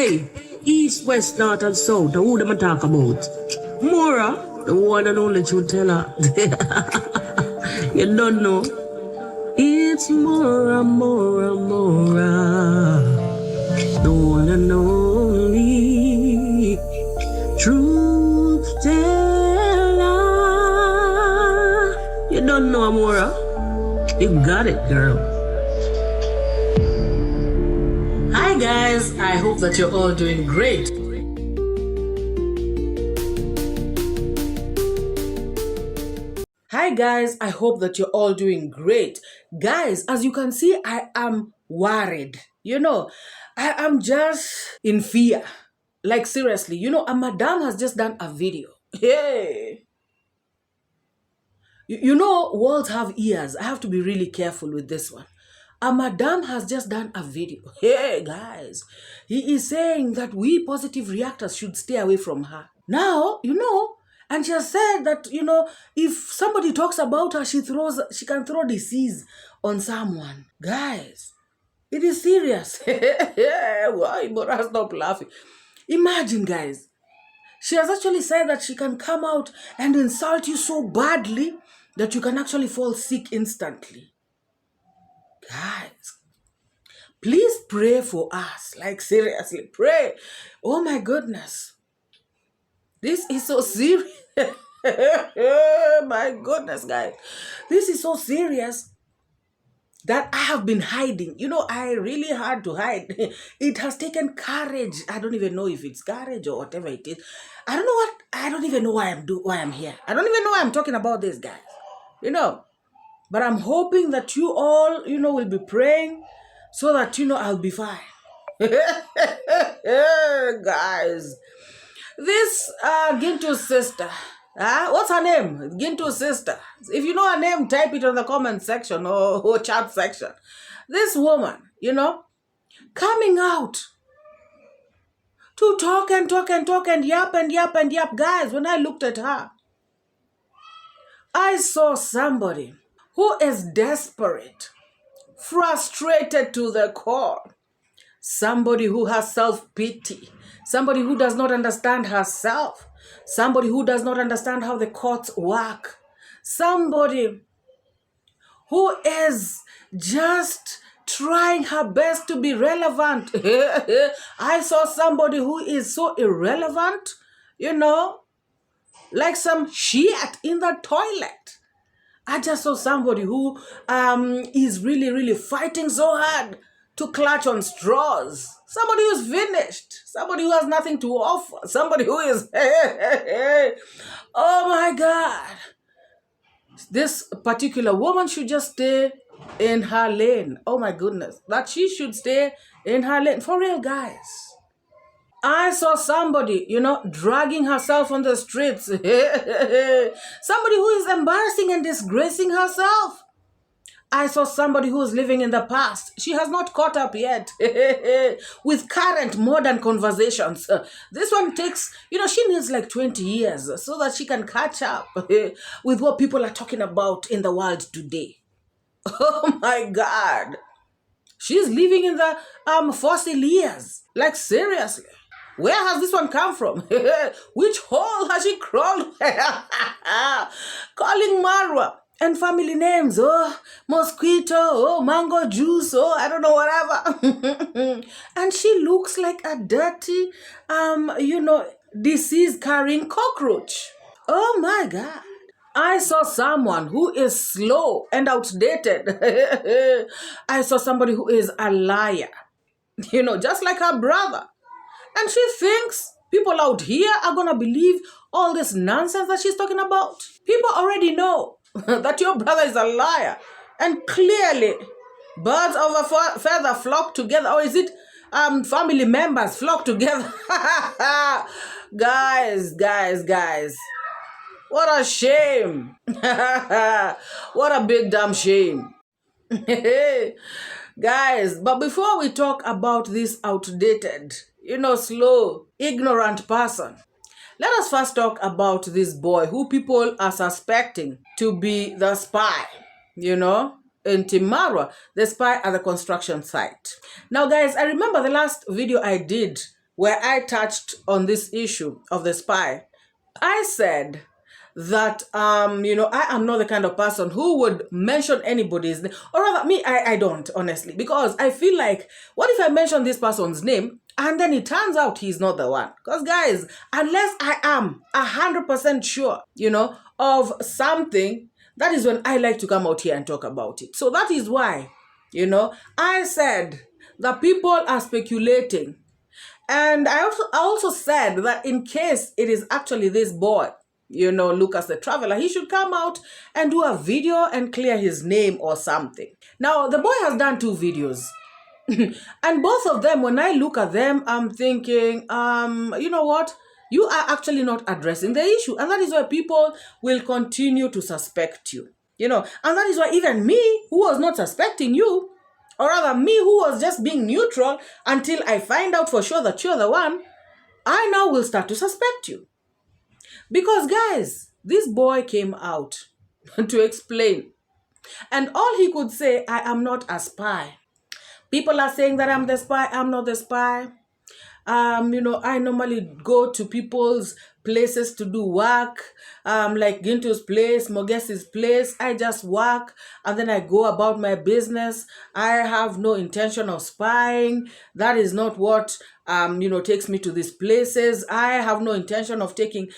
Hey, east, west, north, and south. Who them a talk about? MORAA, the one and only truth teller. You don't know. It's MORAA, MORAA, MORAA. The one and only truth teller. You don't know MORAA? You got it, girl. Hi guys, I hope that you're all doing great. Hi guys, I hope that you're all doing great. Guys, as you can see, I am worried. I am just in fear. Like seriously, a madam has just done a video. Hey! Words have ears. I have to be really careful with this one. A madam has just done a video. Hey, guys. He is saying that we positive reactors should stay away from her. Now, and she has said that, if somebody talks about her, she can throw disease on someone. Guys, it is serious. Why? MORAA, stop laughing. Imagine, guys. She has actually said that she can come out and insult you so badly that you can actually fall sick instantly. Guys, please pray for us. Like seriously, pray. Oh my goodness. This is so serious. My goodness, guys. This is so serious that I have been hiding. I really had to hide. It has taken courage. I don't even know if it's courage or whatever it is. I don't even know why I'm here. I don't even know why I'm talking about this, guys. But I'm hoping that you all, will be praying so that, I'll be fine. Guys, this 𝐷𝐿𝐄's sister, what's her name? 𝐷𝐿𝐄's sister. If you know her name, type it on the comment section or chat section. This woman, coming out to talk and yap and yap and yap. Guys, when I looked at her, I saw somebody who is desperate, frustrated to the core, somebody who has self-pity, somebody who does not understand herself, somebody who does not understand how the courts work, somebody who is just trying her best to be relevant. I saw somebody who is so irrelevant, like some shit in the toilet. I just saw somebody who is really, really fighting so hard to clutch on straws. Somebody who's finished. Somebody who has nothing to offer. Somebody who is, oh my God. This particular woman should just stay in her lane. Oh my goodness. That she should stay in her lane. For real, guys. I saw somebody, dragging herself on the streets. Somebody who is embarrassing and disgracing herself. I saw somebody who is living in the past. She has not caught up yet with current modern conversations. This one takes, she needs like 20 years so that she can catch up with what people are talking about in the world today. Oh my God. She's living in the fossil years. Like seriously. Where has this one come from? Which hole has she crawled? Calling MORAA and family names. Oh, mosquito. Oh, mango juice. Oh, I don't know, whatever. And she looks like a dirty, disease-carrying cockroach. Oh my God. I saw someone who is slow and outdated. I saw somebody who is a liar. Just like her brother. And she thinks people out here are going to believe all this nonsense that she's talking about. People already know that your brother is a liar. And clearly, birds of a feather flock together. Or is it family members flock together? Guys. What a shame. What a big damn shame. Guys, but before we talk about this outdated, slow, ignorant person, let us first talk about this boy who people are suspecting to be the spy, in MORAA, the spy at the construction site. Now, guys, I remember the last video I did where I touched on this issue of the spy. I said that I am not the kind of person who would mention anybody's name, or rather me, I don't, honestly, because I feel like, what if I mention this person's name and then it turns out he's not the one? Because guys, unless I am 100% sure, of something, that is when I like to come out here and talk about it. So that is why, I said that people are speculating. And I also said that in case it is actually this boy, Lucas the Traveler, he should come out and do a video and clear his name or something. Now, the boy has done 2 videos. And both of them, when I look at them, I'm thinking, you know what? You are actually not addressing the issue. And that is why people will continue to suspect you. And that is why even me, who was not suspecting you, or rather me who was just being neutral until I find out for sure that you're the one, I now will start to suspect you. Because guys, this boy came out to explain. And all he could say, I am not a spy. People are saying that I'm the spy. I'm not the spy. I normally go to people's places to do work, like Gintu's place, Mogesi's place. I just work and then I go about my business. I have no intention of spying. That is not what takes me to these places. I have no intention of taking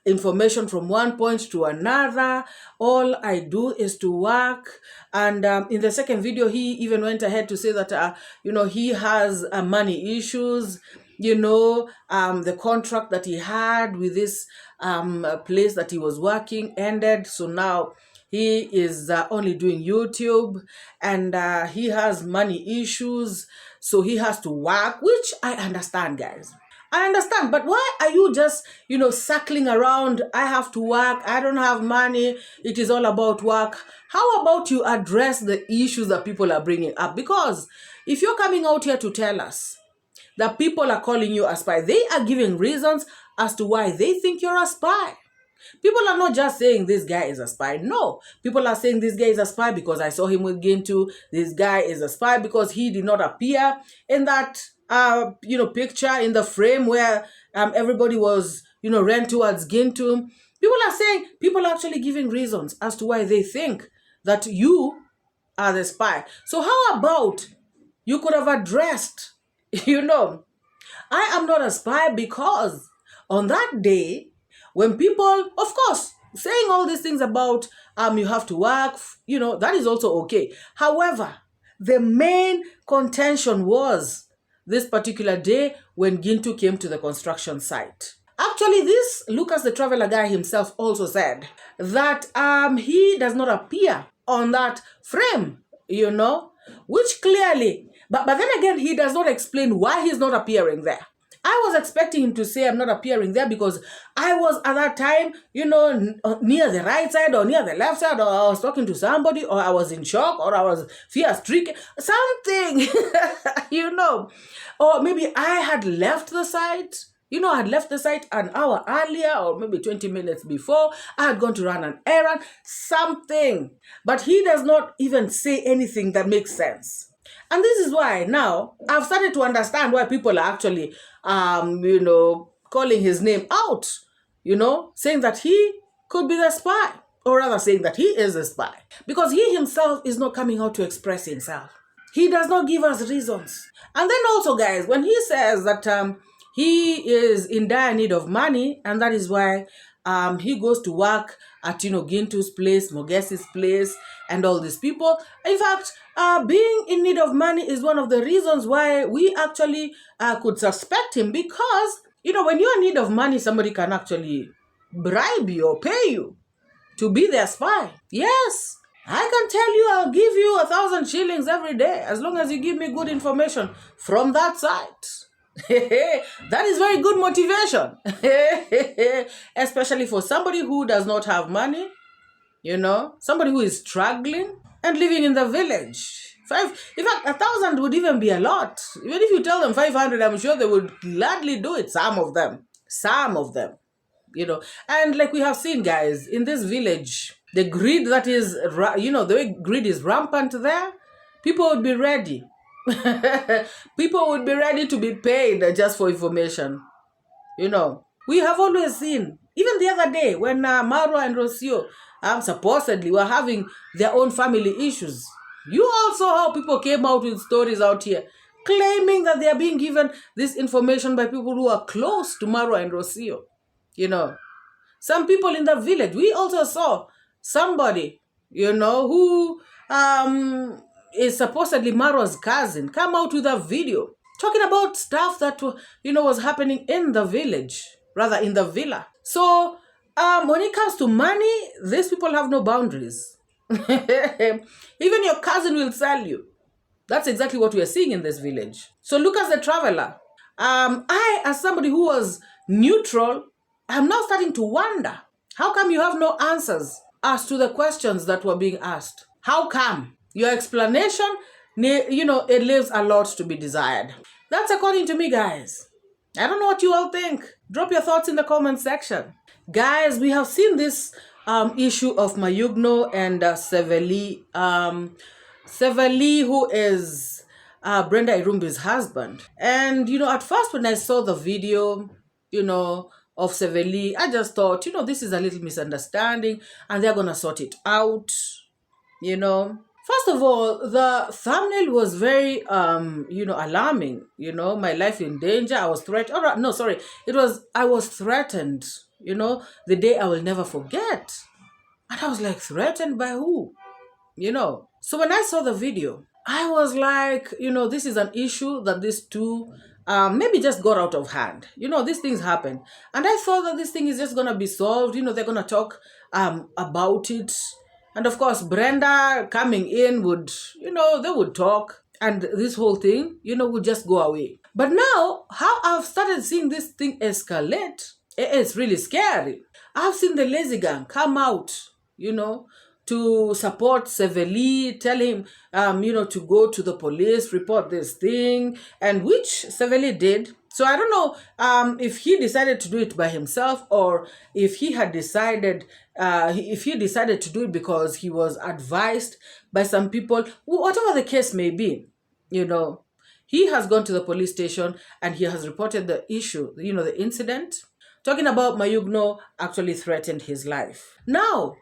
information from one point to another. All I do is to work. And in the second video, he even went ahead to say that he has money issues. The contract that he had with this place that he was working ended. So now he is only doing YouTube, and he has money issues. So he has to work, which I understand, guys. I understand, but why are you just, circling around? I have to work. I don't have money. It is all about work. How about you address the issues that people are bringing up? Because if you're coming out here to tell us that people are calling you a spy, they are giving reasons as to why they think you're a spy. People are not just saying this guy is a spy. No, people are saying this guy is a spy because I saw him with Gintu. This guy is a spy because he did not appear in that picture in the frame where everybody was ran towards Gintu. People are actually giving reasons as to why they think that you are the spy. So how about you could have addressed, I am not a spy because on that day, when people, of course, saying all these things about you have to work, that is also okay. However, the main contention was this particular day when Gintu came to the construction site. Actually, this Lucas the Traveler guy himself also said that he does not appear on that frame, which clearly, but then again, he does not explain why he's not appearing there. I was expecting him to say I'm not appearing there because I was at that time, near the right side or near the left side, or I was talking to somebody, or I was in shock, or I was fear-stricken, something, or maybe I had left the site. I had left the site an hour earlier or maybe 20 minutes before. I had gone to run an errand, something. But he does not even say anything that makes sense. And this is why now I've started to understand why people are actually, calling his name out, saying that he could be the spy, or rather saying that he is a spy, because he himself is not coming out to express himself. He does not give us reasons. And then also, guys, when he says that he is in dire need of money, and that is why he goes to work at, Gintu's place, Mogesi's place, and all these people. In fact, being in need of money is one of the reasons why we actually could suspect him, because, when you're in need of money, somebody can actually bribe you or pay you to be their spy. Yes, I can tell you I'll give you 1,000 shillings every day as long as you give me good information from that site. That is very good motivation, especially for somebody who does not have money, somebody who is struggling and living in the village. In fact, 1,000 would even be a lot. Even if you tell them 500, I'm sure they would gladly do it. Some of them, and like we have seen, guys, in this village, the greed that is, the way greed is rampant there, people would be ready People would be ready to be paid just for information. You know, we have always seen, even the other day when MORAA and Rocio supposedly were having their own family issues. You also how people came out with stories out here claiming that they are being given this information by people who are close to MORAA and Rocio. You know, some people in the village. We also saw somebody, you know, who is supposedly MORAA's cousin come out with a video talking about stuff that, you know, was happening in the village, rather in the villa. So when it comes to money, these people have no boundaries. Even your cousin will sell you. That's exactly what we are seeing in this village. So Lucas the Traveler, I, as somebody who was neutral, I'm now starting to wonder, how come you have no answers as to the questions that were being asked? How come? Your explanation, you know, it leaves a lot to be desired. That's according to me, guys. I don't know what you all think. Drop your thoughts in the comment section. Guys, we have seen this issue of Mayugno and 𝐶𝐶𝐉𝐿. 𝐶𝐶𝐉𝐿, who is Brenda Irumbi's husband. And, you know, at first when I saw the video, you know, of 𝐶𝐶𝐉𝐿, I just thought, you know, this is a little misunderstanding and they're going to sort it out, you know. First of all, the thumbnail was very, you know, alarming. You know, my life in danger. I was threatened. Oh, no, sorry. It was, I was threatened, you know, the day I will never forget. And I was like, threatened by who? You know. So when I saw the video, I was like, you know, this is an issue that these two maybe just got out of hand. You know, these things happen. And I thought that this thing is just going to be solved. You know, they're going to talk about it. And of course, Brenda coming in would, you know, they would talk and this whole thing, you know, would just go away. But now, how I've started seeing this thing escalate, it's really scary. I've seen the lazy gang come out, you know, to support 𝐶𝐶𝐉𝐿, tell him, you know, to go to the police, report this thing, and which 𝐶𝐶𝐉𝐿 did. So I don't know if he decided to do it by himself or if he had decided, to do it because he was advised by some people, whatever the case may be, you know. He has gone to the police station and he has reported the issue, you know, the incident, talking about Mayugno actually threatened his life. Now,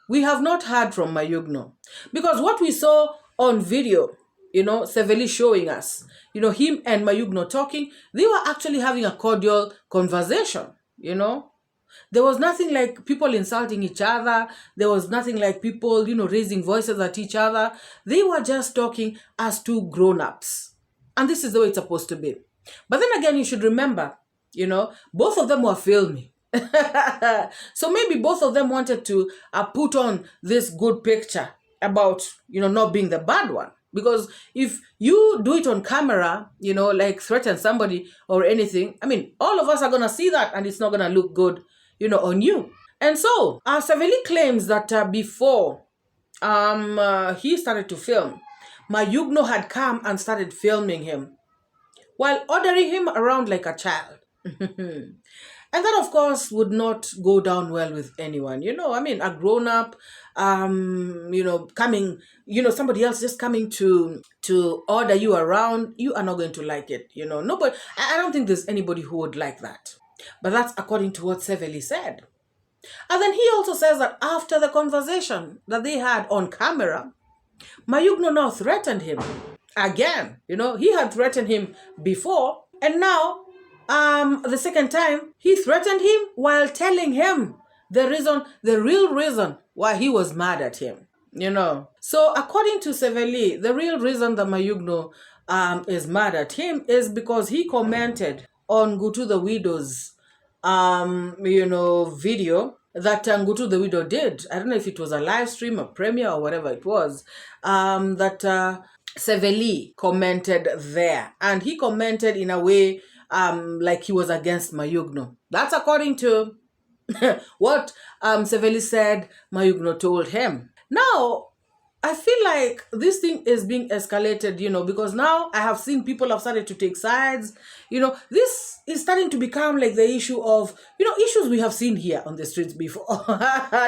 we have not heard from Mayugno because what we saw on video, you know, 𝐶𝐶𝐉𝐿 showing us, you know, him and Mayugno talking, they were actually having a cordial conversation, you know. There was nothing like people insulting each other. There was nothing like people, you know, raising voices at each other. They were just talking as two grown-ups. And this is the way it's supposed to be. But then again, you should remember, you know, both of them were filming. So maybe both of them wanted to put on this good picture about, you know, not being the bad one. Because if you do it on camera, you know, like threaten somebody or anything, I mean, all of us are going to see that and it's not going to look good, you know, on you. And so 𝐶𝐶𝐉𝐿 claims that before he started to film, Mayugno had come and started filming him while ordering him around like a child. And that, of course, would not go down well with anyone. You know, I mean, a grown-up, you know, coming, you know, somebody else just coming to order you around, you are not going to like it. You know, nobody, I don't think there's anybody who would like that. But that's according to what 𝐶𝐶𝐉𝐿 said. And then he also says that after the conversation that they had on camera, Mayugno now threatened him again. You know, he had threatened him before, and now the second time, he threatened him while telling him the real reason why he was mad at him, you know. So according to 𝐶𝐶𝐉𝐿, the real reason that Mayugno is mad at him is because he commented on Ngutu the Widow's, you know, video that Ngutu the Widow did. I don't know if it was a live stream, a premiere, or whatever it was, that 𝐶𝐶𝐉𝐿 commented there. And he commented in a way like he was against Mayugno. That's according to what 𝐶𝐶𝐉𝐿 said Mayugno told him. Now, I feel like this thing is being escalated, you know, because now I have seen people have started to take sides. You know, this is starting to become like the issue of, you know, issues we have seen here on the streets before,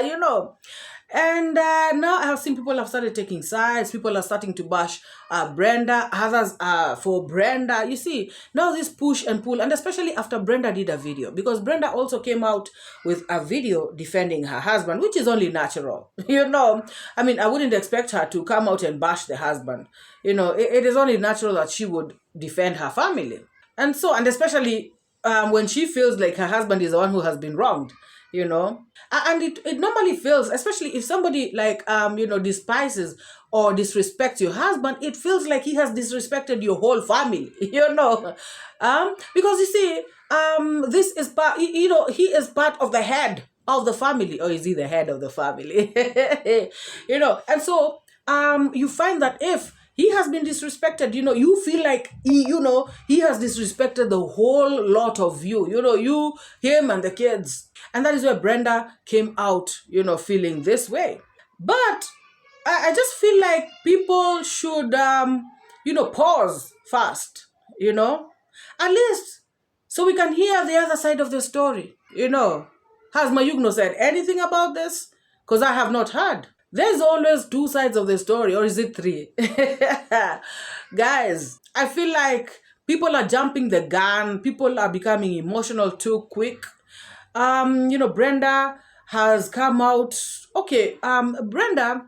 you know. And now I have seen people have started taking sides. People are starting to bash Brenda, others for Brenda. You see, now this push and pull, and especially after Brenda did a video, because Brenda also came out with a video defending her husband, which is only natural. I mean, I wouldn't expect her to come out and bash the husband. It is only natural that she would defend her family. And especially when she feels like her husband is the one who has been wronged. And it normally feels, especially if somebody like despises or disrespects your husband, it feels like he has disrespected your whole family. Because you see, this is part, he is part of the head of the family, or is he the head of the family? And so you find that if he has been disrespected, you feel like he has disrespected the whole lot of you, you, him, and the kids. And that is where Brenda came out, feeling this way. But I just feel like people should, pause first, at least so we can hear the other side of the story, Has Mayugno said anything about this? Because I have not heard. There's always two sides of the story, or is it three? Guys, I feel like people are jumping the gun. People are becoming emotional too quick. Brenda has come out. Okay, Brenda,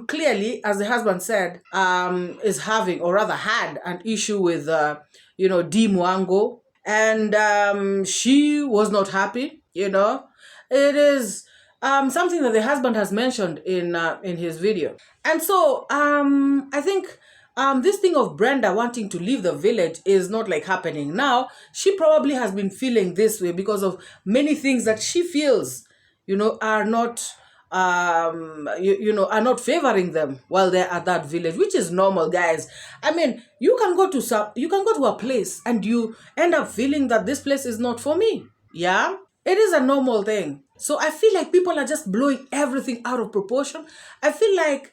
clearly, as the husband said, is having, or rather had, an issue with, Dee Mwango. And she was not happy, It is something that the husband has mentioned in his video. And so I think this thing of Brenda wanting to leave the village is not like happening now. She probably has been feeling this way because of many things that she feels, are not are not favoring them while they're at that village, which is normal, guys. I mean, you can go to a place and you end up feeling that this place is not for me. Yeah, it is a normal thing. So I feel like people are just blowing everything out of proportion. I feel like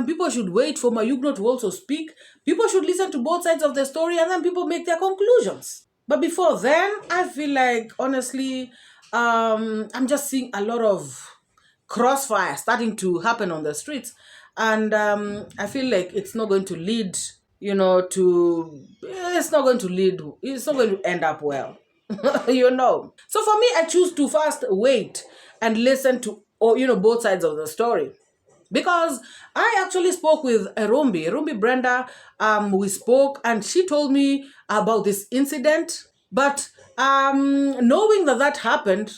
people should wait for Mayugno to also speak. People should listen to both sides of the story and then people make their conclusions. But before then, I feel like, honestly, I'm just seeing a lot of crossfire starting to happen on the streets. And I feel like it's not going to lead, it's not going to end up well. So for me, I choose to first wait and listen to both sides of the story, because I actually spoke with Rumbi Brenda. We spoke and she told me about this incident, but knowing that happened,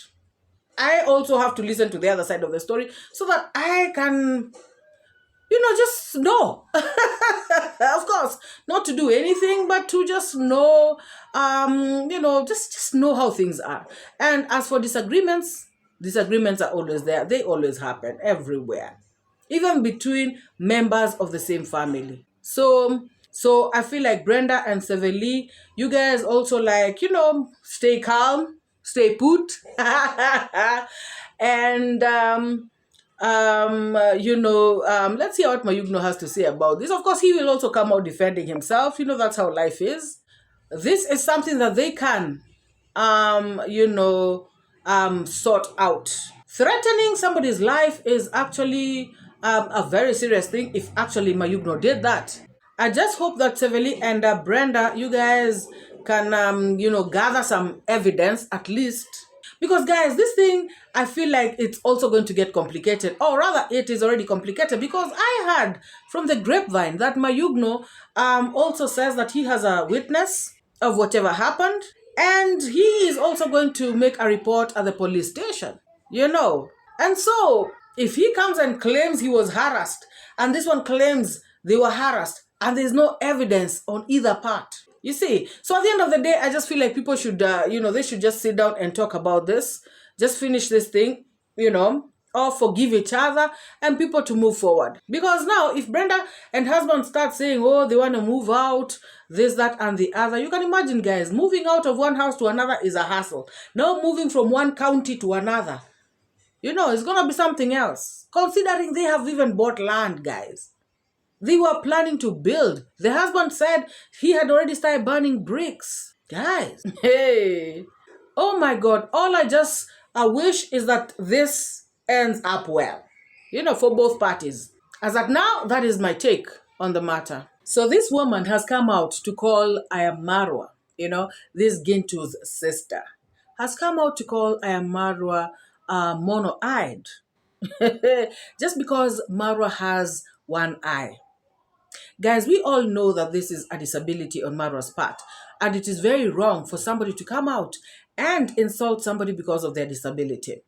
I also have to listen to the other side of the story so that I can just know. Of course, not to do anything, but to just know, just know how things are. And as for disagreements are always there. They always happen everywhere, even between members of the same family. So I feel like Brenda and Seveli, you guys also stay calm, stay put, and let's see what Mayugno has to say about this. Of course, he will also come out defending himself. That's how life is. This is something that they can, sort out. Threatening somebody's life is actually a very serious thing if actually Mayugno did that. I just hope that Seveli and Brenda, you guys can, gather some evidence at least. Because, guys, this thing, I feel like it's also going to get complicated. Or rather, it is already complicated, because I heard from the grapevine that Mayugno also says that he has a witness of whatever happened. And he is also going to make a report at the police station, And so, if he comes and claims he was harassed, and this one claims they were harassed, and there's no evidence on either part, you see. So at the end of the day, I just feel like people should, they should just sit down and talk about this. Just finish this thing, or forgive each other, and people to move forward. Because now, if Brenda and husband start saying, oh, they want to move out, this, that, and the other, you can imagine, guys, moving out of one house to another is a hassle. Now moving from one county to another, it's going to be something else. Considering they have even bought land, guys. They were planning to build. The husband said he had already started burning bricks. Guys, hey, oh my God. All I wish is that this ends up well. for both parties. As at now, that is my take on the matter. So this woman has come out to call MORAA, this 𝐔𝐿𝐄's sister, has come out to call MORAA mono-eyed. Just because MORAA has one eye. Guys, we all know that this is a disability on MORAA's part, and it is very wrong for somebody to come out and insult somebody because of their disability.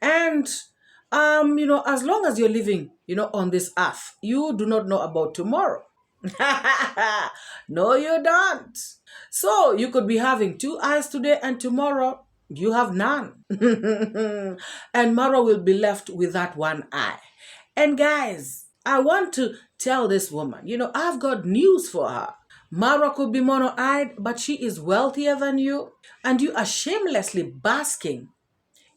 And as long as you're living, on this earth, you do not know about tomorrow. No, you don't. So you could be having 2 eyes today, and tomorrow you have none. And MORAA will be left with that one eye. And guys, I want to tell this woman, I've got news for her. MORAA could be mono-eyed, but she is wealthier than you, and you are shamelessly basking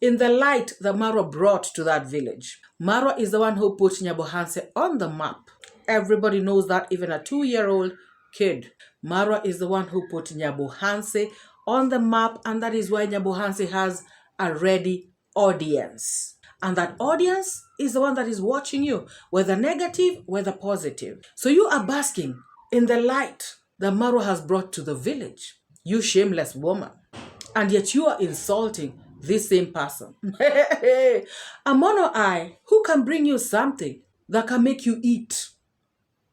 in the light that MORAA brought to that village. MORAA is the one who put 𝐿𝐵𝐻𝐿 on the map. Everybody knows that, even a 2-year-old kid. MORAA is the one who put 𝐿𝐵𝐻𝐿 on the map, and that is why 𝐿𝐵𝐻𝐿 has a ready audience. And that audience is the one that is watching you, whether negative, whether positive. So you are basking in the light that MORAA has brought to the village, you shameless woman. And yet you are insulting this same person. A mono-eye who can bring you something that can make you eat.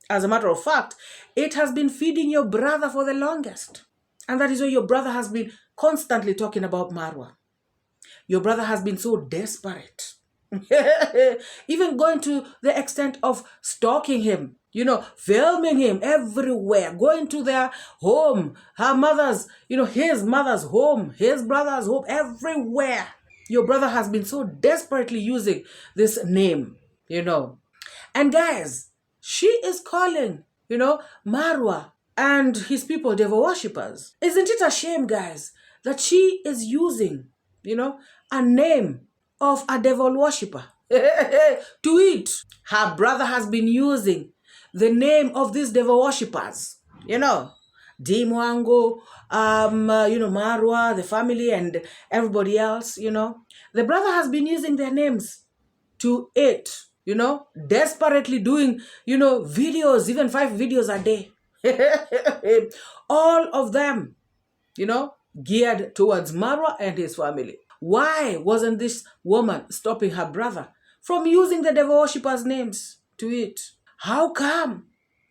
As a matter of fact, it has been feeding your brother for the longest. And that is why your brother has been constantly talking about MORAA. Your brother has been so desperate. Even going to the extent of stalking him, filming him everywhere, going to their home, her mother's, his mother's home, his brother's home, everywhere. Your brother has been so desperately using this name, And guys, she is calling, MORAA and his people devil worshippers. Isn't it a shame, guys, that she is using, a name of a devil worshipper to it? Her brother has been using the name of these devil worshippers, Dimwango, MORAA, the family, and everybody else, The brother has been using their names to it, desperately doing, videos, even 5 videos a day. All of them, geared towards MORAA and his family. Why wasn't this woman stopping her brother from using the devil worshippers' names to it? How come?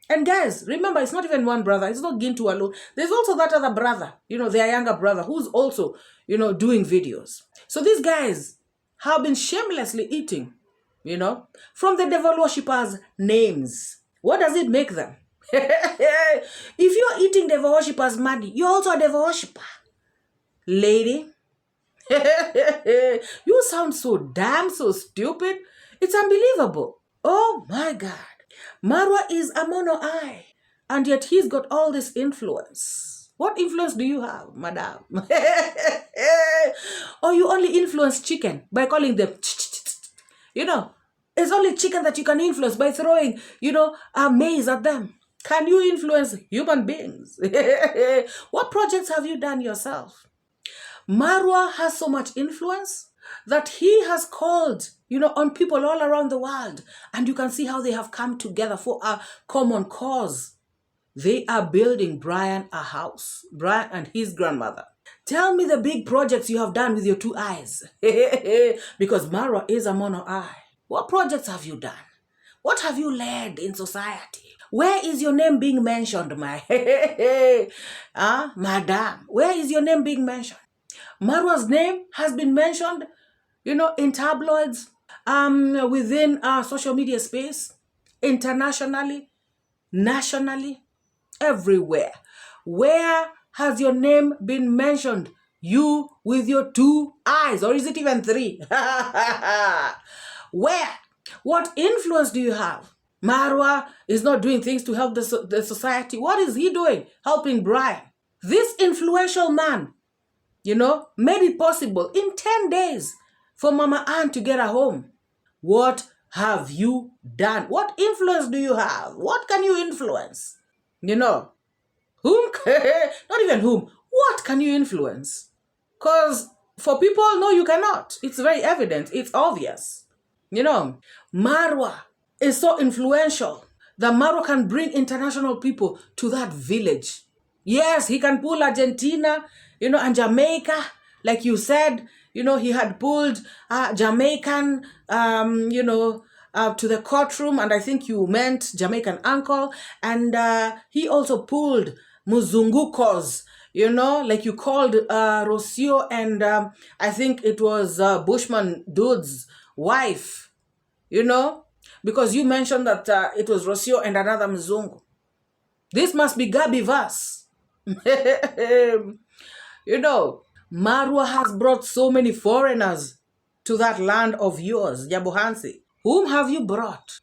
And guys, remember, it's not even one brother. It's not 𝐔𝐿𝐄 alone. There's also that other brother, their younger brother, who's also, doing videos. So these guys have been shamelessly eating, from the devil worshippers' names. What does it make them? If you're eating devil worshippers' money, you're also a devil worshipper. Lady, you sound so so stupid. It's unbelievable. Oh my God. MORAA is a mono-eye, and yet he's got all this influence. What influence do you have, madam? Or you only influence chicken by calling them, it's only chicken that you can influence by throwing, a maize at them. Can you influence human beings? What projects have you done yourself? MORAA has so much influence that he has called, on people all around the world. And you can see how they have come together for a common cause. They are building Brian a house. Brian and his grandmother. Tell me the big projects you have done with your 2 eyes. Because MORAA is a mono-eye. What projects have you done? What have you led in society? Where is your name being mentioned, my madam? Where is your name being mentioned? MORAA's name has been mentioned, in tabloids, within our social media space, internationally, nationally, everywhere. Where has your name been mentioned? You with your 2 eyes, or is it even 3? Where? What influence do you have? MORAA is not doing things to help the society. What is he doing? Helping Brian. This influential man, made it possible in 10 days for Mama Ann to get her home. What have you done? What influence do you have? What can you influence? Whom? Not even whom. What can you influence? Because For people, no, you cannot. It's very evident. It's obvious. You know, MORAA is so influential that MORAA can bring international people to that village. Yes, he can pull Argentina, and Jamaica, like you said. He had pulled Jamaican, to the courtroom, and I think you meant Jamaican uncle. And he also pulled Muzungukos, like you called Rocio and I think it was Bushman Dude's wife, because you mentioned that it was Rocio and another Mzungu. This must be Gabi verse. MORAA has brought so many foreigners to that land of yours, Nyabuhansi. Whom have you brought?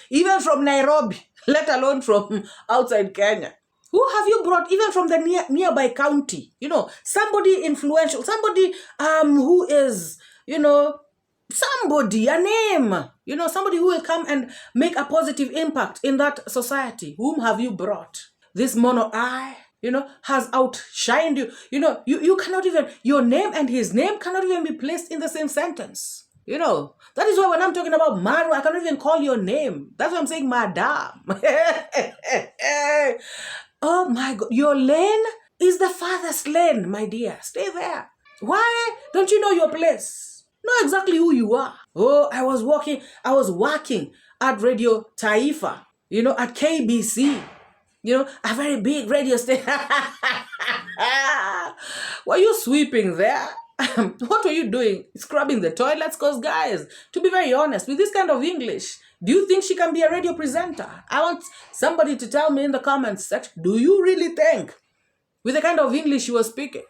Even from Nairobi, let alone from outside Kenya. Who have you brought even from the nearby county? Somebody influential, somebody who is, somebody, a name, somebody who will come and make a positive impact in that society. Whom have you brought? This mono eye, has outshined you. You cannot even, your name and his name cannot even be placed in the same sentence. That is why when I'm talking about MORAA, I cannot even call your name. That's why I'm saying madam. Oh my God, your lane is the farthest lane, my dear. Stay there. Why don't you know your place? Know exactly who you are. Oh, I was working at Radio Taifa, at KBC, a very big radio station. Were you sweeping there? What were you doing? Scrubbing the toilets? Because guys, to be very honest, with this kind of English, do you think she can be a radio presenter? I want somebody to tell me in the comments section, do you really think with the kind of English she was speaking,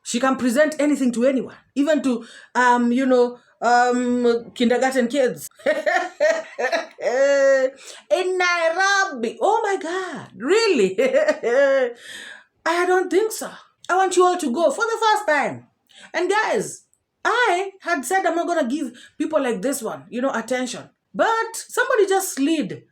she can present anything to anyone, even to, kindergarten kids in Nairobi? Oh my God, really? I don't think so. I want you all to go for the first time. And guys, I had said I'm not going to give people like this one, attention. But somebody just slid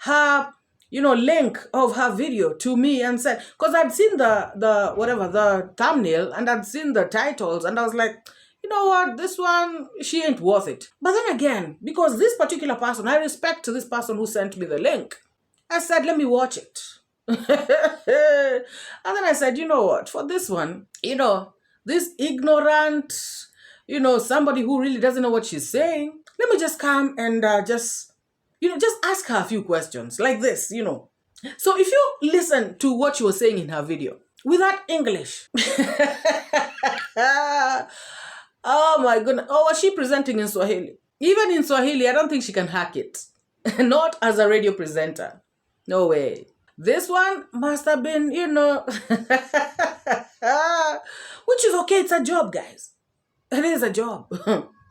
her, link of her video to me and said, because I'd seen the thumbnail and I'd seen the titles and I was like, you know what, this one, she ain't worth it. But then again, because this particular person, I respect this person who sent me the link, I said, let me watch it. And then I said, you know what, for this one, this ignorant, somebody who really doesn't know what she's saying, let me just come and just ask her a few questions like this, So if you listen to what she was saying in her video, with that English, oh my goodness, was she presenting in Swahili? Even in Swahili, I don't think she can hack it. Not as a radio presenter. No way. This one must have been, which is okay. It's a job, guys. It is a job.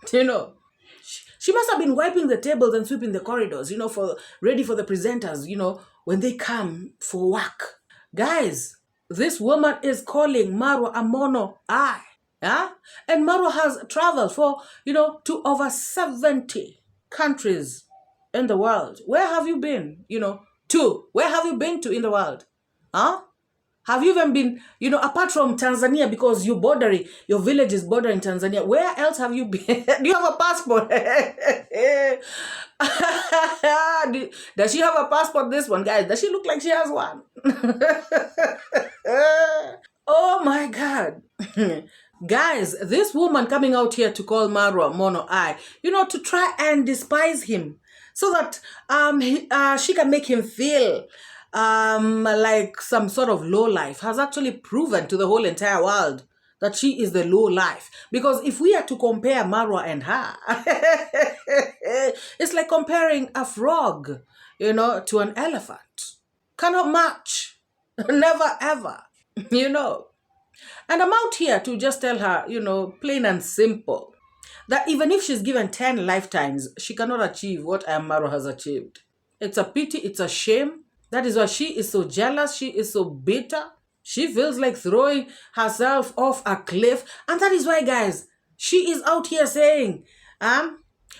She must have been wiping the tables and sweeping the corridors, ready for the presenters, when they come for work. Guys, this woman is calling MORAA a mono eye. Yeah? And MORAA has traveled to over 70 countries in the world. Where have you been, Where have you been to in the world? Huh? Have you even been, apart from Tanzania, because your village is bordering Tanzania, where else have you been? Do you have a passport? Does she have a passport, this one, guys? Does she look like she has one? Oh my God. Guys, this woman coming out here to call MORAA mono eye, to try and despise him so that she can make him feel like some sort of low life, has actually proven to the whole entire world that she is the low life. Because if we are to compare MORAA and her, it's like comparing a frog, to an elephant. Cannot match. Never ever, And I'm out here to just tell her, plain and simple, that even if she's given 10 lifetimes, she cannot achieve what MORAA has achieved. It's a pity, it's a shame. That is why she is so jealous, she is so bitter. She feels like throwing herself off a cliff. And that is why, guys, she is out here saying,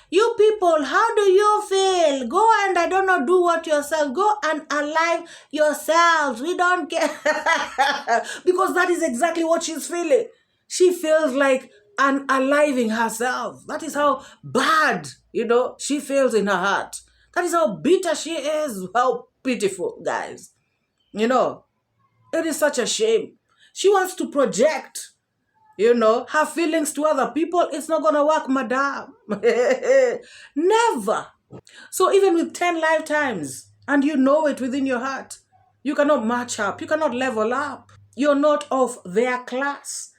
you people, how do you feel? Go and, do what yourself. Go and alive yourselves. We don't care. Because that is exactly what she's feeling. she feels like unaliving herself. That is how bad, she feels in her heart. That is how bitter she is. How pitiful, guys. It is such a shame. She wants to project, her feelings to other people. It's not going to work, madam. Never. So even with 10 lifetimes, and you know it within your heart, you cannot match up. You cannot level up. You're not of their class.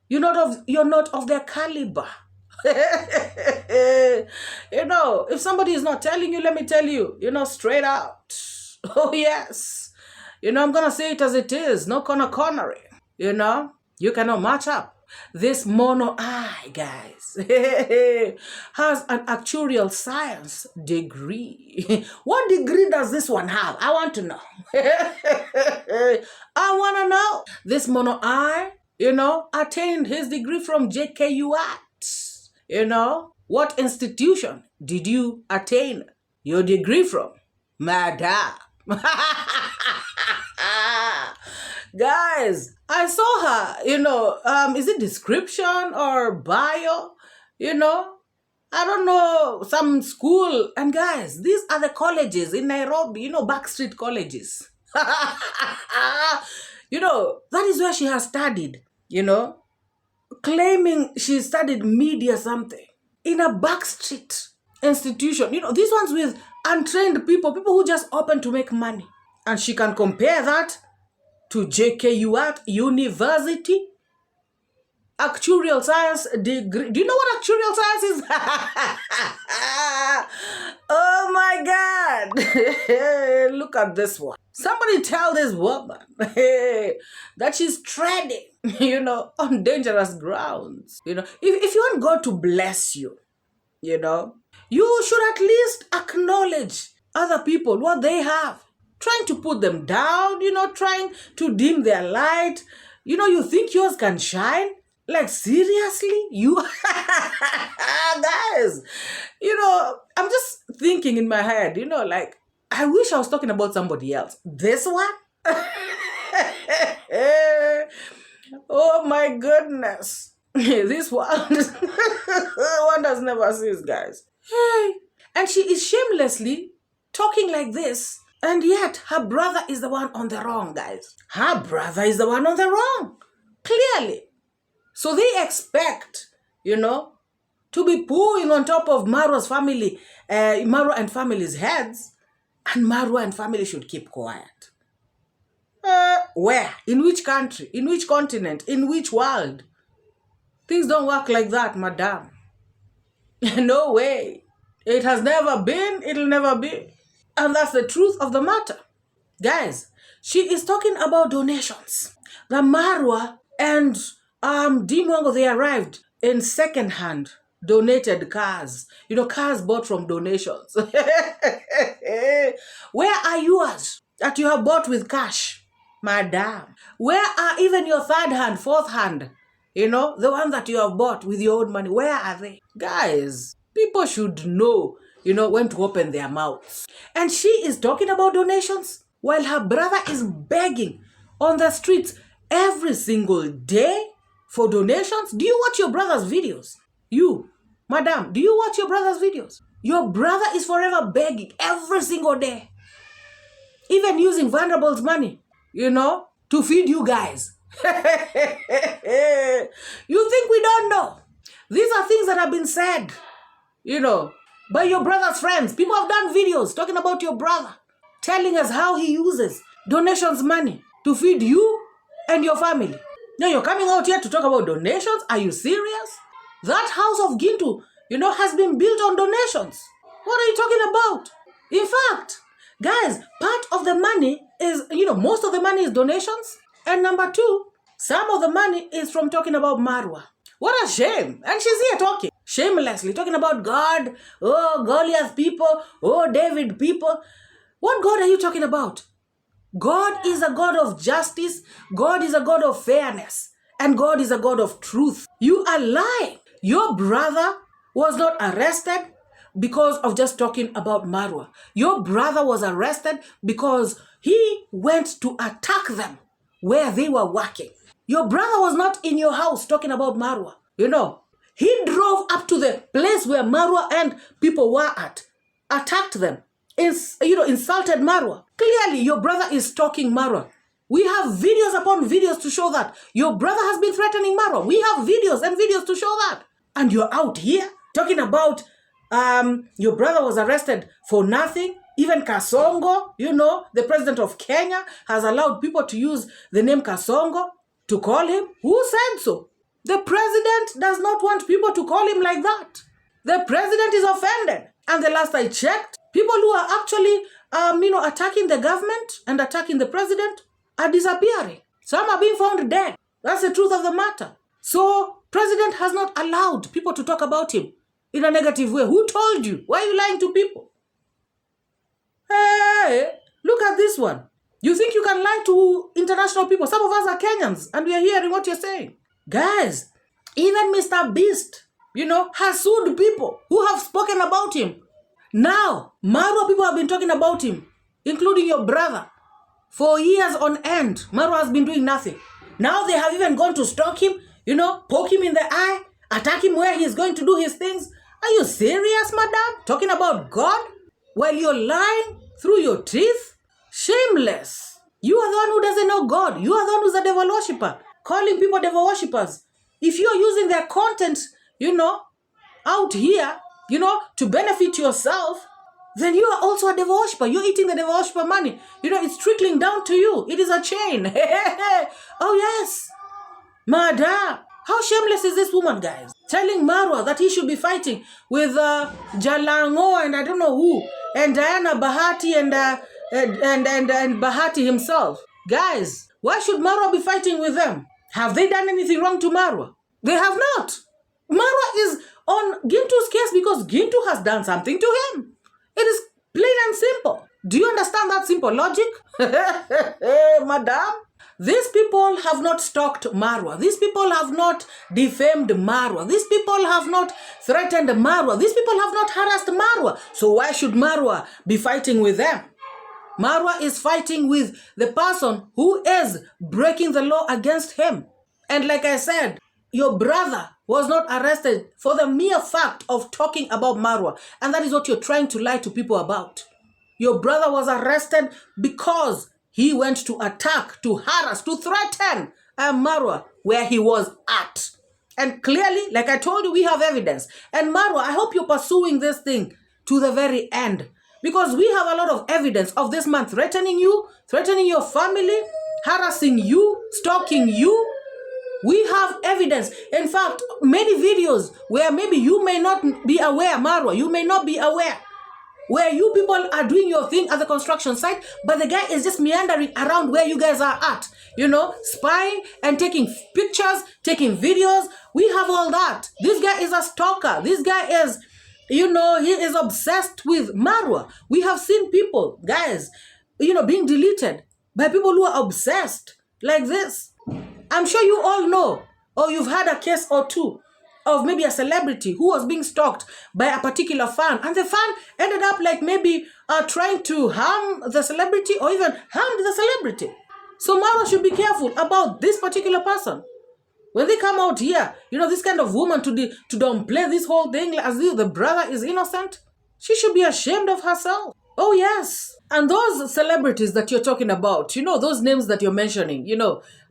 You're not of their caliber. If somebody is not telling you, let me tell you, straight out. Oh, yes. I'm going to say it as it is. No cornery. You cannot match up. This mono eye, guys, has an actuarial science degree. What degree does this one have? I want to know. I want to know. This mono eye, attained his degree from JKUAT. What institution did you attain your degree from, madam? Guys, I saw her, is it description or bio? I don't know, some school. And guys, these are the colleges in Nairobi, backstreet colleges. That is where she has studied, claiming she studied media something in a backstreet institution. These ones with untrained people who just open to make money. And she can compare that to JKUAT University, actuarial science degree. Do you know what actuarial science is? Oh my God. Look at this one. Somebody tell this woman that she's treading, on dangerous grounds. If you want God to bless you, you should at least acknowledge other people, what they have. Trying to put them down, trying to dim their light. You think yours can shine? Like, seriously? You? Guys, I'm just thinking in my head, like, I wish I was talking about somebody else. This one? Oh my goodness. This one. One does never cease, guys. Hey. And she is shamelessly talking like this. And yet, her brother is the one on the wrong, guys. Her brother is the one on the wrong. Clearly. So they expect, to be pooing on top of MORAA's family, MORAA and family's heads. And MORAA and family should keep quiet. Where? In which country? In which continent? In which world? Things don't work like that, madam. No way. It has never been. It'll never be. And that's the truth of the matter. Guys, she is talking about donations. The MORAA and Dimongo, they arrived in second-hand donated cars. Cars bought from donations. Where are yours that you have bought with cash, madam? Where are even your third-hand, fourth-hand, the one that you have bought with your own money? Where are they? Guys, people should know, when to open their mouths. And she is talking about donations while her brother is begging on the streets every single day for donations. Do you watch your brother's videos? You, madam, do you watch your brother's videos? Your brother is forever begging every single day. Even using vulnerables' money, to feed you guys. You think we don't know? These are things that have been said, by your brother's friends. People have done videos talking about your brother, telling us how he uses donations money to feed you and your family. Now you're coming out here to talk about donations? Are you serious? That house of Gintu, has been built on donations. What are you talking about? In fact, guys, part of the money is, most of the money is donations. And number two, some of the money is from talking about MORAA. What a shame. And she's here talking shamelessly, talking about God, Goliath people, David people. What God are you talking about? God is a God of justice. God is a God of fairness. And God is a God of truth. You are lying. Your brother was not arrested because of just talking about MORAA. Your brother was arrested because he went to attack them where they were working. Your brother was not in your house talking about MORAA. You know, he drove up to the place where MORAA and people were at, attacked them, insulted MORAA. Clearly, your brother is stalking MORAA. We have videos upon videos to show that. Your brother has been threatening MORAA. We have videos and videos to show that. And you're out here talking about your brother was arrested for nothing. Even Kasongo, the president of Kenya, has allowed people to use the name Kasongo to call him. Who said so? The president does not want people to call him like that. The president is offended. And the last I checked, people who are actually, attacking the government and attacking the president are disappearing. Some are being found dead. That's the truth of the matter. So, president has not allowed people to talk about him in a negative way. Who told you? Why are you lying to people? Hey, look at this one. You think you can lie to international people? Some of us are Kenyans and we are hearing what you're saying. Guys, even Mr. Beast, has sued people who have spoken about him. Now, MORAA people have been talking about him, including your brother. For years on end, MORAA has been doing nothing. Now they have even gone to stalk him, poke him in the eye, attack him where he's going to do his things. Are you serious, madam? Talking about God while you're lying through your teeth? Shameless. You are the one who doesn't know God. You are the one who's a devil worshipper. Calling people devil worshippers. If you're using their content, out here, to benefit yourself, then you are also a devil worshipper. You're eating the devil worshipper money. It's trickling down to you. It is a chain. Oh, yes. Madam. How shameless is this woman, guys? Telling MORAA that he should be fighting with Jalango and I don't know who, and Diana Bahati and Bahati himself. Guys, why should MORAA be fighting with them? Have they done anything wrong to MORAA? They have not. MORAA is on 𝐷𝐿 case because 𝐷𝐿 has done something to him. It is plain and simple. Do you understand that simple logic? Madam? These people have not stalked MORAA. These people have not defamed MORAA. These people have not threatened MORAA. These people have not harassed MORAA. So why should MORAA be fighting with them? MORAA is fighting with the person who is breaking the law against him. And like I said, your brother was not arrested for the mere fact of talking about MORAA. And that is what you're trying to lie to people about. Your brother was arrested because he went to attack, to harass, to threaten MORAA where he was at. And clearly, like I told you, we have evidence. And MORAA, I hope you're pursuing this thing to the very end. Because we have a lot of evidence of this man threatening you, threatening your family, harassing you, stalking you. We have evidence. In fact, many videos where maybe you may not be aware, MORAA, you may not be aware, where you people are doing your thing at the construction site, but the guy is just meandering around where you guys are at, spying and taking pictures, taking videos. We have all that. This guy is a stalker. This guy is, he is obsessed with MORAA. We have seen people, guys, being deleted by people who are obsessed like this. I'm sure you all know, or you've had a case or two of maybe a celebrity who was being stalked by a particular fan, and the fan ended up like maybe trying to harm the celebrity or even harmed the celebrity. So MORAA should be careful about this particular person. When they come out here, this kind of woman to downplay this whole thing as if the brother is innocent, she should be ashamed of herself. Oh yes. And those celebrities that you're talking about, those names that you're mentioning,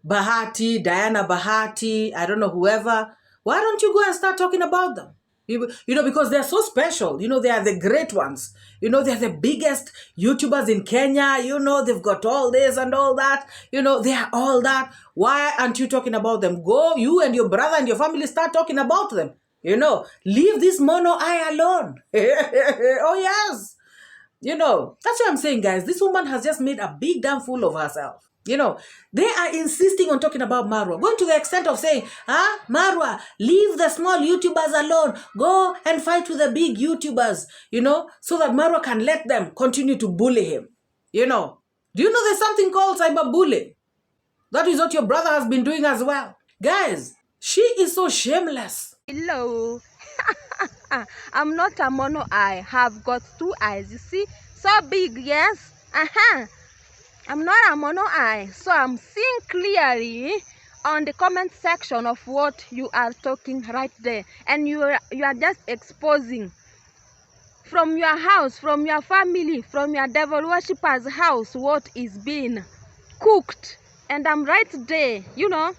Bahati, Diana Bahati, I don't know, whoever. Why don't you go and start talking about them? Because they're so special. They are the great ones. They're the biggest YouTubers in Kenya. They've got all this and all that. They are all that. Why aren't you talking about them? Go, you and your brother and your family, start talking about them. Leave this mono eye alone. Oh, yes. That's what I'm saying, guys. This woman has just made a big damn fool of herself. They are insisting on talking about MORAA, going to the extent of saying, MORAA, leave the small YouTubers alone. Go and fight with the big YouTubers, so that MORAA can let them continue to bully him. Do you know there's something called cyberbullying? That is what your brother has been doing as well. Guys, she is so shameless. Hello. I'm not a mono eye. Have got two eyes. You see? So big, yes? I'm not a mono eye. So I'm seeing clearly on the comment section of what you are talking right there, and you are just exposing from your house, from your family, from your devil worshippers' house, what is being cooked. And I'm right there, you know.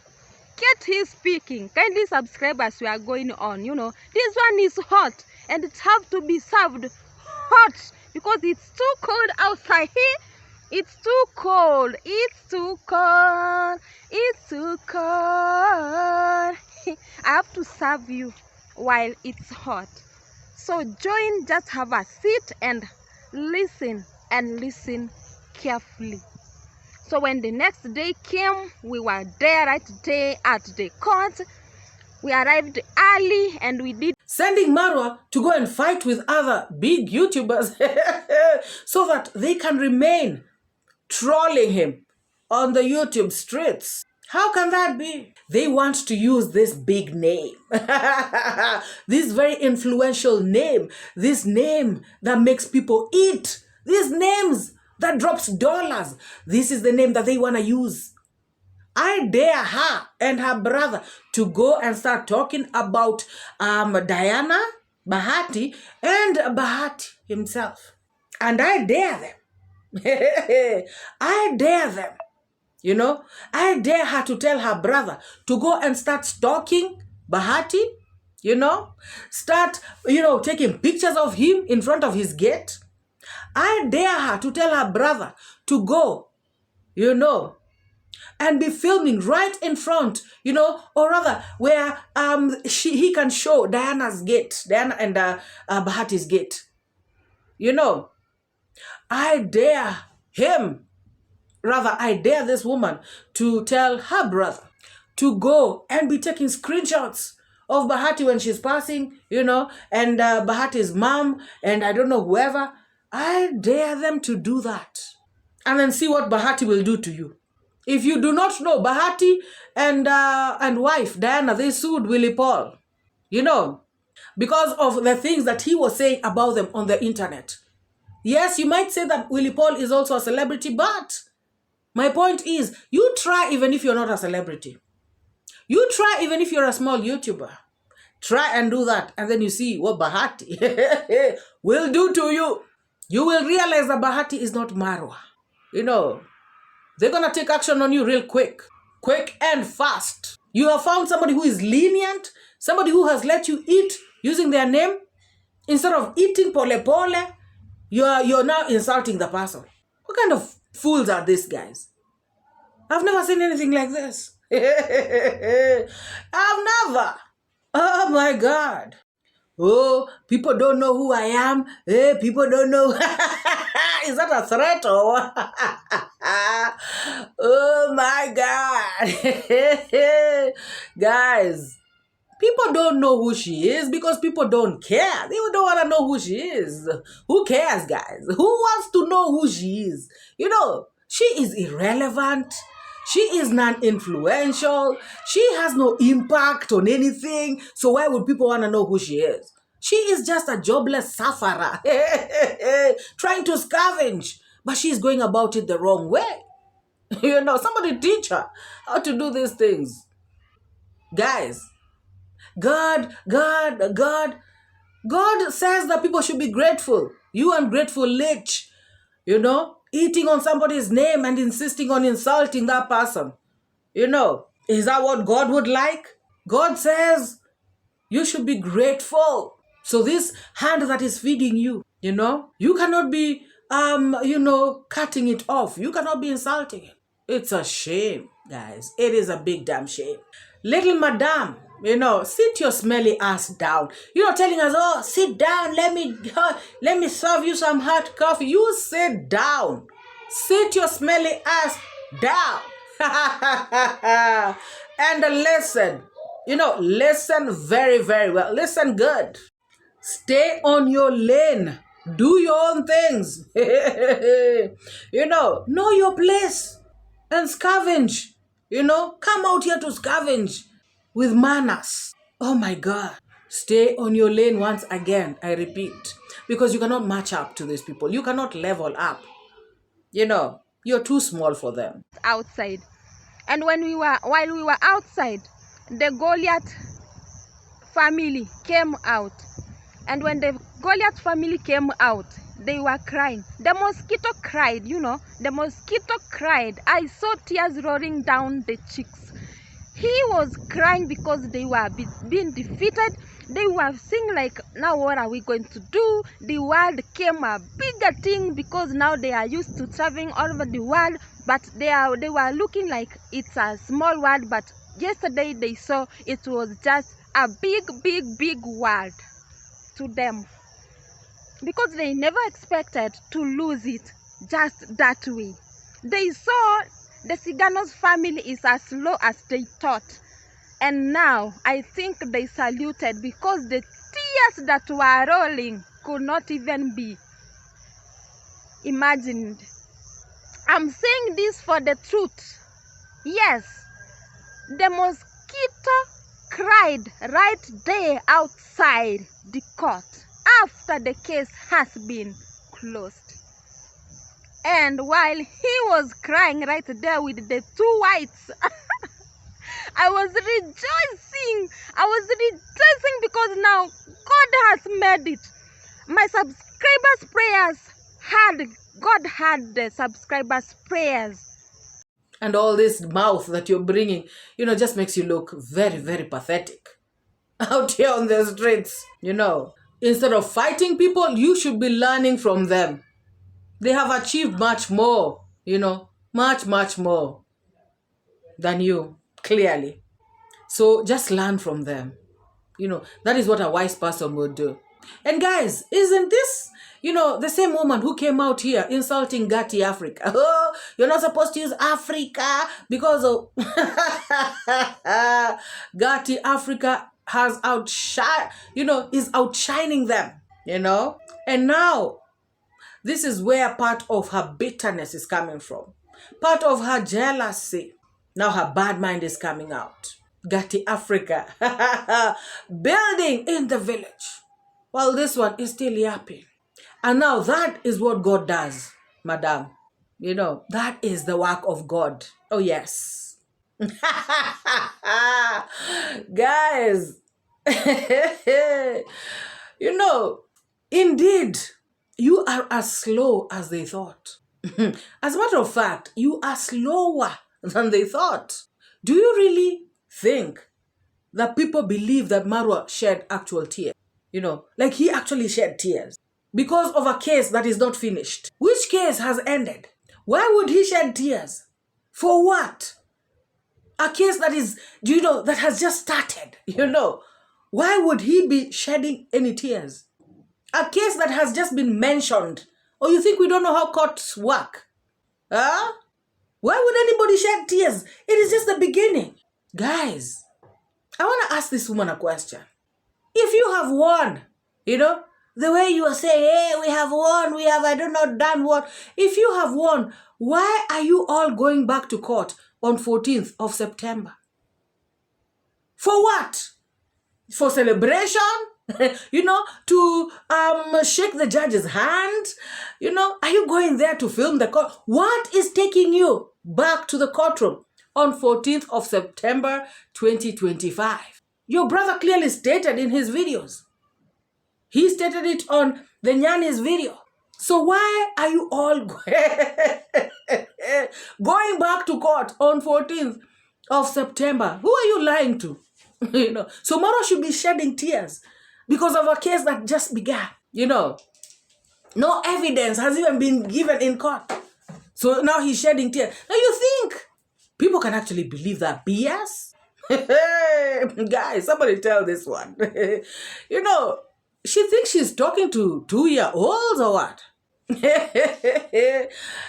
�𝐎𝐏𝐿 speaking. Kindly subscribe as we are going on. You know, this one is hot and it have to be served hot because it's too cold outside here. It's too cold. It's too cold. It's too cold. I have to serve you while it's hot. So join, just have a seat and listen carefully. So when the next day came, we were there right there at the court. We arrived early and we did sending MORAA to go and fight with other big YouTubers so that they can remain trolling him on the YouTube streets. How can that be? They want to use this big name, this very influential name, this name that makes people eat, these names that drops dollars. This is the name that they want to use. I dare her and her brother to go and start talking about Diana, Bahati, and Bahati himself. And I dare them. I dare them. You know, I dare her to tell her brother to go and start stalking Bahati, you know, start, taking pictures of him in front of his gate. I dare her to tell her brother to go, and be filming right in front, or rather where he can show Diana and Bahati's gate. I dare him, rather I dare this woman to tell her brother to go and be taking screenshots of Bahati when she's passing, and Bahati's mom, and I don't know whoever. I dare them to do that. And then see what Bahati will do to you. If you do not know, Bahati and wife, Diana, they sued Willie Paul, because of the things that he was saying about them on the internet. Yes, you might say that Willie Paul is also a celebrity, but my point is, you try even if you're not a celebrity. You try even if you're a small YouTuber. Try and do that, and then you see what Bahati will do to you. You will realize that Bahati is not MORAA. They're going to take action on you real quick and fast. You have found somebody who is lenient, somebody who has let you eat using their name. Instead of eating pole, you're now insulting the person. What kind of fools are these guys? I've never seen anything like this. I've never. Oh my God. Oh, people don't know who I am. People don't know. Is that a threat or what? Oh my God. Guys, people don't know who she is because people don't care. They don't want to know who she is. Who cares, guys? Who wants to know who she is? She is irrelevant. She is non-influential. She has no impact on anything. So why would people want to know who she is? She is just a jobless sufferer trying to scavenge. But she's going about it the wrong way. Somebody teach her how to do these things. Guys, God says that people should be grateful. You ungrateful lich, eating on somebody's name and insisting on insulting that person. Is that what God would like? God says you should be grateful. So this hand that is feeding you, you cannot be, cutting it off. You cannot be insulting it. It's a shame, guys. It is a big damn shame. Little madam, sit your smelly ass down. Telling us, oh, sit down. Let me serve you some hot coffee. You sit down. Sit your smelly ass down. And listen. Listen very, very well. Listen good. Stay on your lane. Do your own things. Know your place and scavenge. Come out here to scavenge with manners. Oh my God. Stay on your lane once again, I repeat, because you cannot match up to these people. You cannot level up. You're too small for them. outside. And while we were outside, the Goliath family came out. And when the Goliath family came out, they were crying. The mosquito cried, you know. The mosquito cried. I saw tears rolling down the cheeks. He was crying because they were being defeated. They were saying like, now what are we going to do? The world came a bigger thing because now they are used to traveling all over the world. But they were looking like it's a small world. But yesterday they saw it was just a big world to them. Because they never expected to lose it just that way. They saw the Siganos family is as low as they thought. And now I think they saluted because the tears that were rolling could not even be imagined. I'm saying this for the truth. Yes, the mosquito cried right there outside the court after the case has been closed. And while he was crying right there with the two whites, I was rejoicing. Because now God has made it. My subscribers' prayers God had the subscribers' prayers. And all this mouth that you're bringing, you know, just makes you look very pathetic out here on the streets, you know. Instead of fighting people, you should be learning from them. They have achieved much more, you know, much more than you, clearly. So just learn from them. You know, that is what a wise person would do. And guys, isn't this, you know, the same woman who came out here insulting 𝐷𝐿𝐷 Africa? Oh, you're not supposed to use Africa because of 𝐷𝐿𝐷 Africa has is outshining them, you know. And now, this is where part of her bitterness is coming from. Part of her jealousy. Now her bad mind is coming out. 𝐷𝐿𝐷 Africa. Building in the village. While this one is still yapping. And now that is what God does, madam. You know, that is the work of God. Oh, yes. Guys. You know, indeed, you are as slow as they thought. As a matter of fact, you are slower than they thought. Do you really think that people believe that MORAA shed actual tears? You know, like he actually shed tears because of a case that is not finished. Which case has ended? Why would he shed tears? For what? A case that is, you know, that has just started, you know. Why would he be shedding any tears? A case that has just been mentioned. Or you think we don't know how courts work? Huh? Why would anybody shed tears? It is just the beginning. Guys, I want to ask this woman a question. If you have won, you know, the way you are saying, hey, we have won, we have, I don't know, done what. If you have won, why are you all going back to court on 14th of September? For what? For celebration? You know, to shake the judge's hand? You know, are you going there to film the court? What is taking you back to the courtroom on 14th of September 2025? Your brother clearly stated in his videos. He stated it on the Nyani's video. So why are you all going back to court on 14th of September? Who are you lying to? You know, so MORAA should be shedding tears because of a case that just began. You know, no evidence has even been given in court. So now he's shedding tears. Now you think people can actually believe that BS? Guys, somebody tell this one. You know, she thinks she's talking to 2-year-olds or what?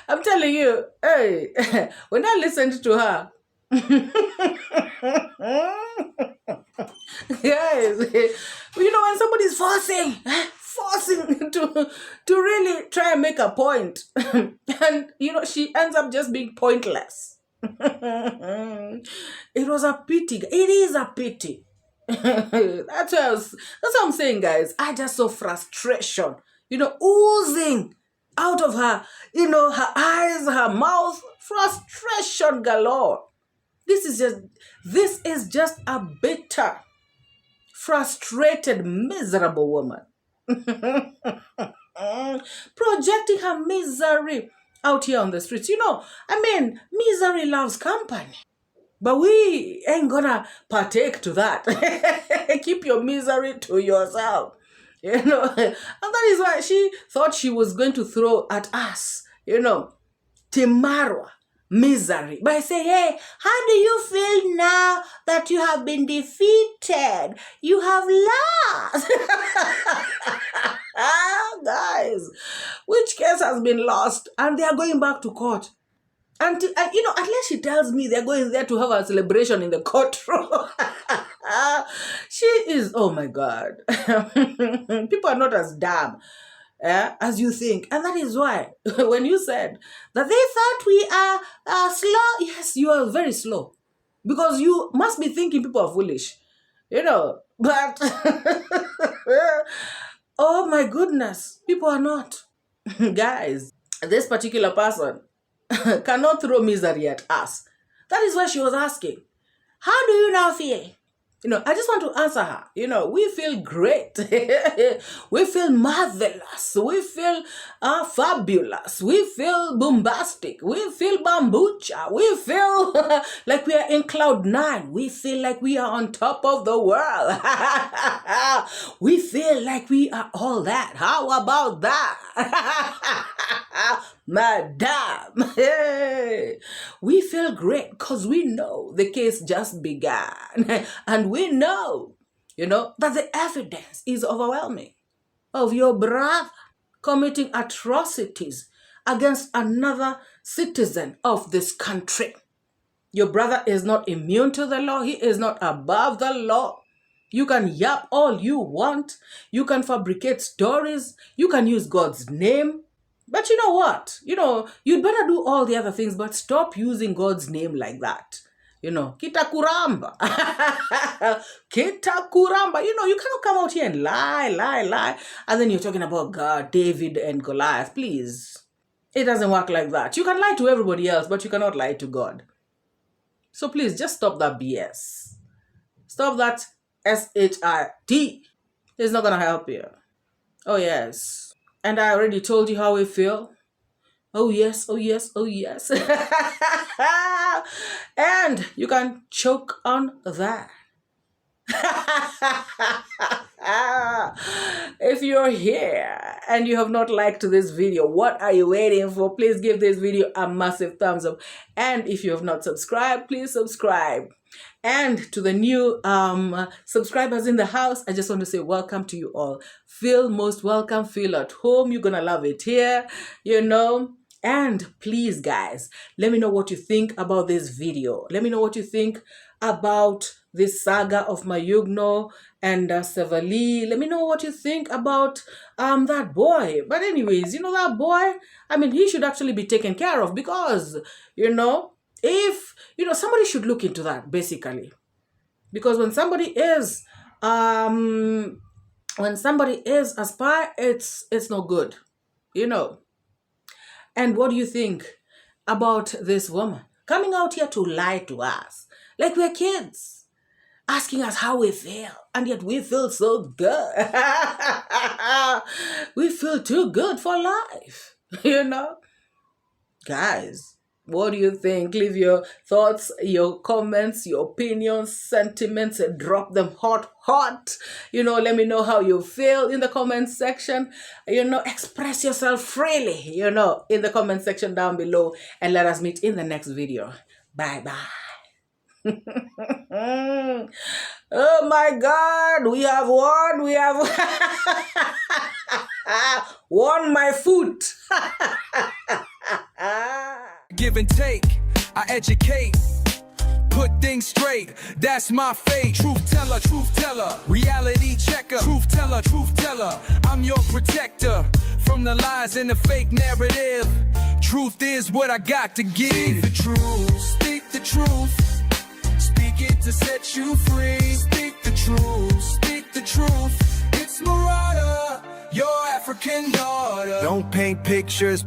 I'm telling you, hey, when I listened to her, guys, you know, when somebody's forcing to really try and make a point, and you know, she ends up just being pointless. It was a pity. It is a pity. That's what I'm saying, guys. I just saw frustration, you know, oozing out of her, you know, her eyes, her mouth, frustration galore. This is just a bitter, frustrated, miserable woman. Projecting her misery out here on the streets. Misery loves company. But we ain't gonna partake to that. Keep your misery to yourself. And that is why she thought she was going to throw at us, Timarwa, misery, by saying, hey, how do you feel now that you have been defeated? You have lost. Guys, which case has been lost and they are going back to court. Unless she tells me they're going there to have a celebration in the courtroom. She is, oh my God. People are not as dumb as you think. And that is why, when you said that they thought we are slow, yes, you are very slow. Because you must be thinking people are foolish. But, oh my goodness, people are not. Guys, this particular person cannot throw misery at us. That is why she was asking, how do you now feel? I just want to answer her. We feel great. We feel marvelous. We feel fabulous. We feel bombastic. We feel bambucha. We feel like we are in cloud 9. We feel like we are on top of the world. We feel like we are all that. How about that? Madam, hey, we feel great because we know the case just began. And we know, that the evidence is overwhelming of your brother committing atrocities against another citizen of this country. Your brother is not immune to the law. He is not above the law. You can yap all you want. You can fabricate stories. You can use God's name. But you know what? You'd better do all the other things, but stop using God's name like that. 𝐿𝐼𝐓𝐇. 𝐿𝐼𝐓𝐇. You cannot come out here and lie. And then you're talking about God, David and Goliath. Please. It doesn't work like that. You can lie to everybody else, but you cannot lie to God. So please, just stop that BS. Stop that SHIT. It's not going to help you. Oh, yes. And I already told you how we feel. Oh, yes, oh, yes, oh, yes. And you can choke on that. If you're here and you have not liked this video, what are you waiting for? Please give this video a massive thumbs up. And if you have not subscribed, please subscribe. And to the new subscribers in the house, I just want to say welcome to you all. Feel most welcome. Feel at home. You're going to love it here, And please, guys, let me know what you think about this video. Let me know what you think about this saga of Mayugno and Sevali. Let me know what you think about that boy. But anyways, that boy, he should actually be taken care of because, if, somebody should look into that, basically. Because when somebody is a spy, it's no good, And what do you think about this woman coming out here to lie to us? Like we're kids, asking us how we feel, and yet we feel so good. We feel too good for life, Guys, what do you think? Leave your thoughts, your comments, your opinions, sentiments, and drop them hot. Let me know how you feel in the comment section. Express yourself freely, in the comment section down below. And let us meet in the next video. Bye-bye. Oh my God, we have won. We have won my foot. Give and take, I educate, put things straight, that's my fate. Truth teller, reality checker. Truth teller, I'm your protector from the lies and the fake narrative. Truth is what I got to give. Speak the truth, speak the truth. Speak it to set you free. Speak the truth. It's MORAA, your African daughter. Don't paint pictures.